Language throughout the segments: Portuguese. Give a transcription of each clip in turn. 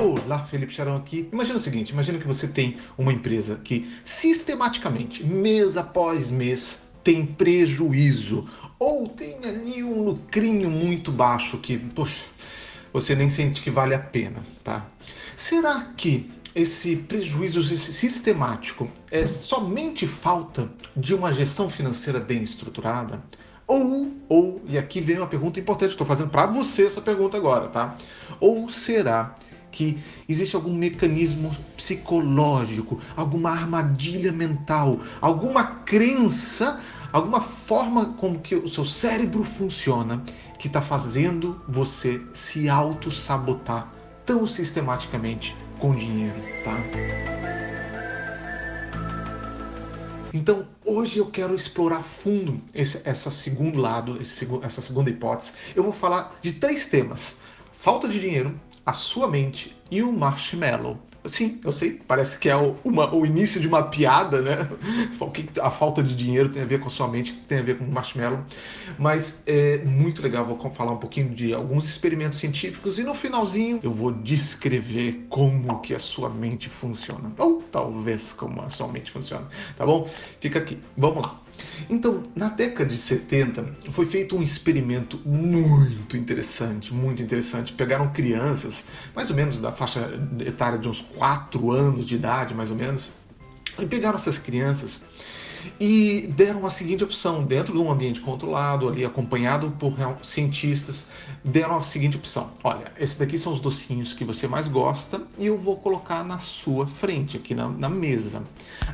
Olá, Felipe Charão aqui. Imagina o seguinte, imagina que você tem uma empresa que sistematicamente, mês após mês, tem prejuízo ou tem ali um lucrinho muito baixo que, poxa, você nem sente que vale a pena, tá? Será que esse prejuízo sistemático é somente falta de uma gestão financeira bem estruturada? E aqui vem uma pergunta importante, estou fazendo para você essa pergunta agora, tá? Ou será que existe algum mecanismo psicológico, alguma armadilha mental, alguma crença, alguma forma como que o seu cérebro funciona que está fazendo você se auto-sabotar tão sistematicamente com dinheiro, tá? Então, hoje eu quero explorar a fundo essa segunda hipótese. Eu vou falar de 3 temas: falta de dinheiro, a sua mente e o marshmallow. Sim, eu sei, parece que é o início de uma piada, né? O que a falta de dinheiro tem a ver com a sua mente, o que tem a ver com o marshmallow. Mas é muito legal, vou falar um pouquinho de alguns experimentos científicos e no finalzinho eu vou descrever como que a sua mente funciona. Ou talvez como a sua mente funciona, tá bom? Fica aqui, vamos lá. Então, na década de 70, foi feito um experimento muito interessante, muito interessante. Pegaram crianças, mais ou menos da faixa etária de uns 4 anos de idade, mais ou menos, e pegaram essas crianças e deram a seguinte opção, dentro de um ambiente controlado, ali acompanhado por cientistas, deram a seguinte opção: olha, esses daqui são os docinhos que você mais gosta e eu vou colocar na sua frente, aqui na mesa.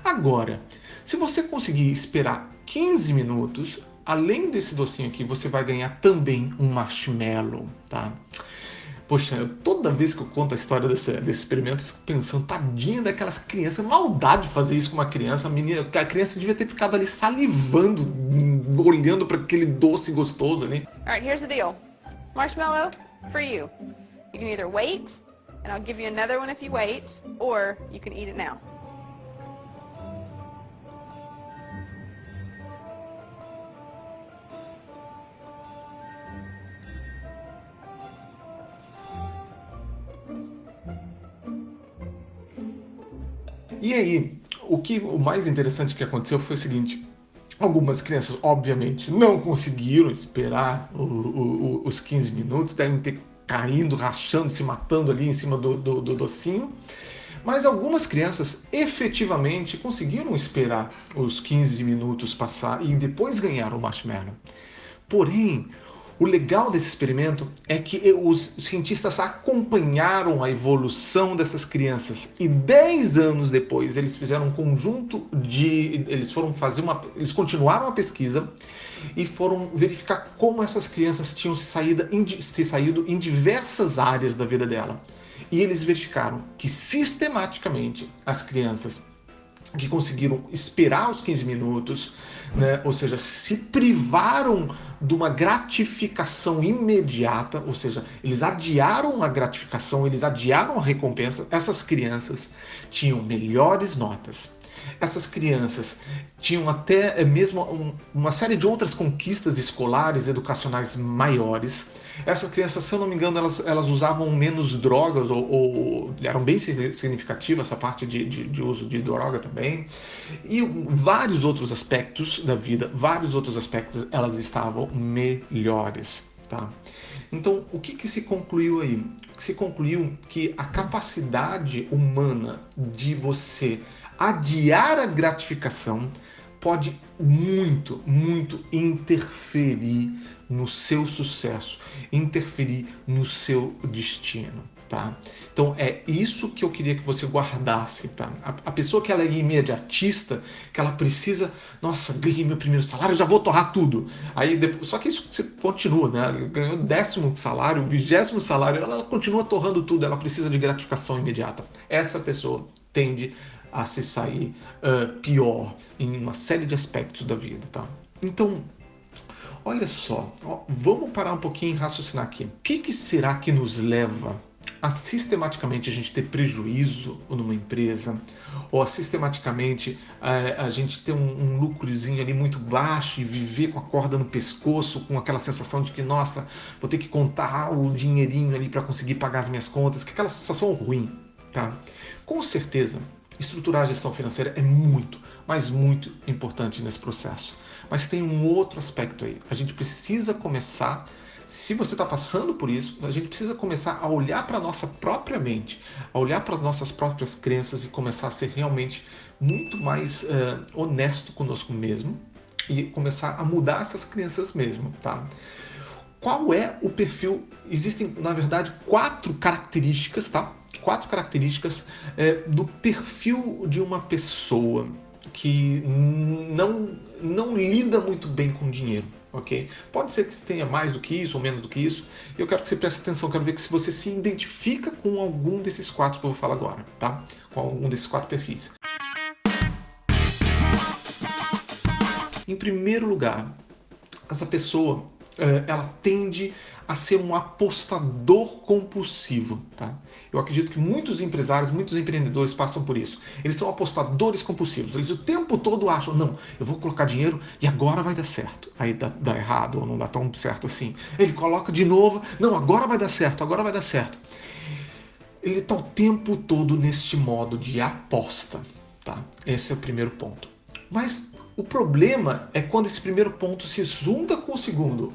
Agora, se você conseguir esperar 15 minutos, além desse docinho aqui, você vai ganhar também um marshmallow, tá? Poxa, toda vez que eu conto a história desse experimento, eu fico pensando, tadinha daquelas crianças, maldade fazer isso com uma criança. A criança devia ter ficado ali salivando, olhando para aquele doce gostoso ali. Alright, here's the deal. Marshmallow, for you. You can either wait, and I'll give you another one if you wait, or you can eat it now. E aí, o mais interessante que aconteceu foi o seguinte: algumas crianças, obviamente, não conseguiram esperar os 15 minutos, devem ter caindo, rachando, se matando ali em cima do docinho. Mas algumas crianças efetivamente conseguiram esperar os 15 minutos passar e depois ganharam o marshmallow. Porém, o legal desse experimento é que os cientistas acompanharam a evolução dessas crianças e 10 anos depois eles fizeram um conjunto de... Eles continuaram a pesquisa e foram verificar como essas crianças tinham se saído em diversas áreas da vida dela. E eles verificaram que sistematicamente as crianças que conseguiram esperar os 15 minutos, né, ou seja, se privaram de uma gratificação imediata, ou seja, eles adiaram a gratificação, eles adiaram a recompensa, essas crianças tinham melhores notas. Essas crianças tinham até mesmo uma série de outras conquistas escolares, educacionais maiores. Essas crianças, se eu não me engano, elas usavam menos drogas ou eram bem significativas essa parte de uso de droga também. E vários outros aspectos da vida, elas estavam melhores, tá? Então, o que se concluiu aí? Se concluiu que a capacidade humana de você adiar a gratificação pode muito, muito interferir no seu sucesso, interferir no seu destino, tá? Então é isso que eu queria que você guardasse, tá? A pessoa que ela é imediatista, que ela precisa, nossa, ganhei meu primeiro salário, já vou torrar tudo. Aí depois, só que isso você continua, né? Ganhou o 10º salário, o 20º salário, ela continua torrando tudo, ela precisa de gratificação imediata. Essa pessoa tende a se sair pior em uma série de aspectos da vida, tá? Então, olha só, vamos parar um pouquinho e raciocinar aqui. O que será que nos leva a sistematicamente a gente ter prejuízo numa empresa, ou a sistematicamente a gente ter um lucrozinho ali muito baixo e viver com a corda no pescoço, com aquela sensação de que, nossa, vou ter que contar o dinheirinho ali para conseguir pagar as minhas contas, que aquela sensação ruim, tá? Com certeza, estruturar a gestão financeira é muito, mas muito importante nesse processo. Mas tem um outro aspecto aí. A gente precisa começar, se você está passando por isso, a gente precisa começar a olhar para a nossa própria mente, a olhar para as nossas próprias crenças e começar a ser realmente muito mais honesto conosco mesmo e começar a mudar essas crenças mesmo, tá? Qual é o perfil? Existem, na verdade, 4 características, tá? 4 características do perfil de uma pessoa que não lida muito bem com dinheiro, ok? Pode ser que você tenha mais do que isso ou menos do que isso. Eu quero que você preste atenção, quero ver que se você se identifica com algum desses 4 que eu vou falar agora, tá? Com algum desses 4 perfis. Em primeiro lugar, essa pessoa ela tende a ser um apostador compulsivo, tá? Eu acredito que muitos empresários, muitos empreendedores passam por isso. Eles são apostadores compulsivos. Eles o tempo todo acham, não, eu vou colocar dinheiro e agora vai dar certo. Aí dá errado ou não dá tão certo assim. Ele coloca de novo, não, agora vai dar certo, agora vai dar certo. Ele está o tempo todo neste modo de aposta, tá? Esse é o primeiro ponto. Mas o problema é quando esse primeiro ponto se junta com o segundo.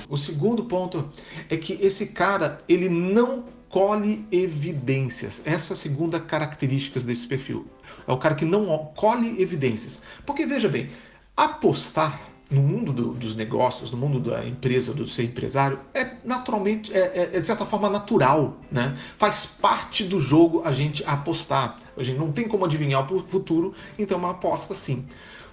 O segundo ponto é que esse cara, ele não colhe evidências. Essa é a segunda característica desse perfil. É o cara que não colhe evidências. Porque, veja bem, apostar no mundo dos negócios, no mundo da empresa, do ser empresário, é naturalmente, de certa forma natural, né? Faz parte do jogo a gente apostar. A gente não tem como adivinhar o futuro, então é uma aposta sim.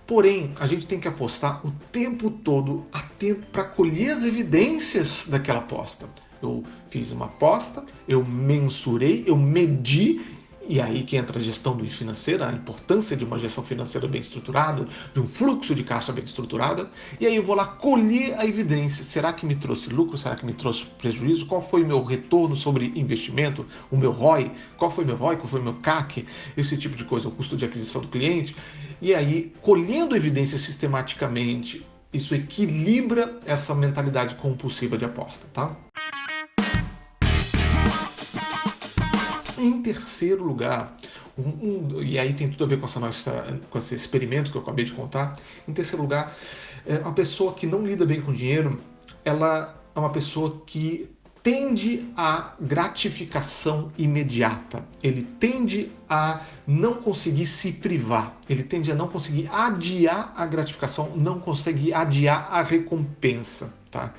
Porém, a gente tem que apostar o tempo todo atento para colher as evidências daquela aposta. Eu fiz uma aposta, eu mensurei, eu medi, e aí que entra a gestão financeira, a importância de uma gestão financeira bem estruturada, de um fluxo de caixa bem estruturado, e aí eu vou lá colher a evidência. Será que me trouxe lucro? Será que me trouxe prejuízo? Qual foi o meu retorno sobre investimento? O meu ROI? Qual foi o meu ROI? Qual foi o meu CAC? Esse tipo de coisa, o custo de aquisição do cliente. E aí, colhendo evidências sistematicamente, isso equilibra essa mentalidade compulsiva de aposta, tá? Em terceiro lugar, e aí tem tudo a ver com esse experimento que eu acabei de contar. Em terceiro lugar, uma pessoa que não lida bem com dinheiro, ela é uma pessoa que tende à gratificação imediata. Ele tende a não conseguir se privar. Ele tende a não conseguir adiar a gratificação, não consegue adiar a recompensa, tá?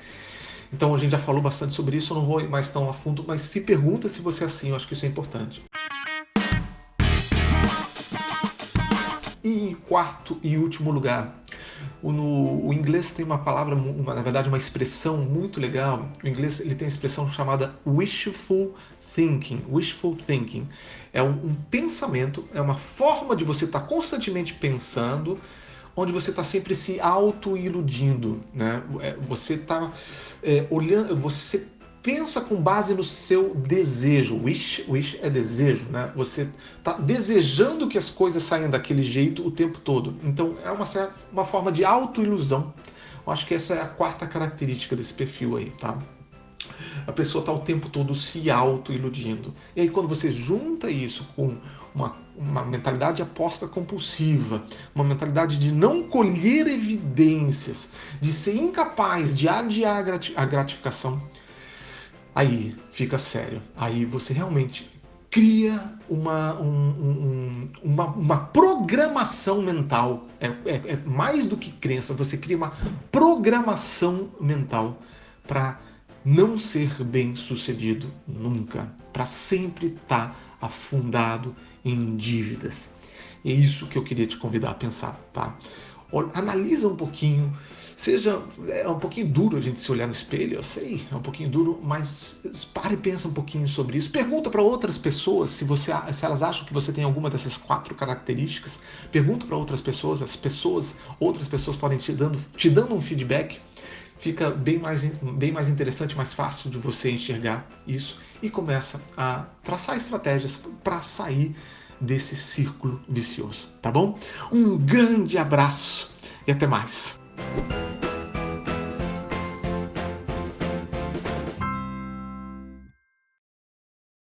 Então a gente já falou bastante sobre isso, eu não vou mais tão a fundo, mas se pergunta se você é assim, eu acho que isso é importante. E em quarto e último lugar, o inglês tem uma palavra, na verdade uma expressão muito legal. O inglês ele tem uma expressão chamada wishful thinking. Wishful thinking é um pensamento, é uma forma de você estar constantemente pensando, onde você está sempre se auto-iludindo, né? Você está olhando, você pensa com base no seu desejo. Wish é desejo, né? Você está desejando que as coisas saiam daquele jeito o tempo todo. Então é uma forma de auto-ilusão. Eu acho que essa é a quarta característica desse perfil aí, tá? A pessoa está o tempo todo se auto-iludindo. E aí quando você junta isso com uma mentalidade de aposta compulsiva, uma mentalidade de não colher evidências, de ser incapaz de adiar a gratificação, aí fica sério. Aí você realmente cria uma programação mental. É mais do que crença, você cria uma programação mental para não ser bem sucedido nunca, para sempre estar afundado em dívidas. É isso que eu queria te convidar a pensar, tá? Analisa um pouquinho, é um pouquinho duro a gente se olhar no espelho, eu sei, é um pouquinho duro, mas pare e pensa um pouquinho sobre isso. Pergunta para outras pessoas se elas acham que você tem alguma dessas 4 características. Pergunta para outras pessoas, outras pessoas podem te dando um feedback. fica bem mais interessante, mais fácil de você enxergar isso e começa a traçar estratégias para sair desse círculo vicioso, tá bom? Um grande abraço e até mais!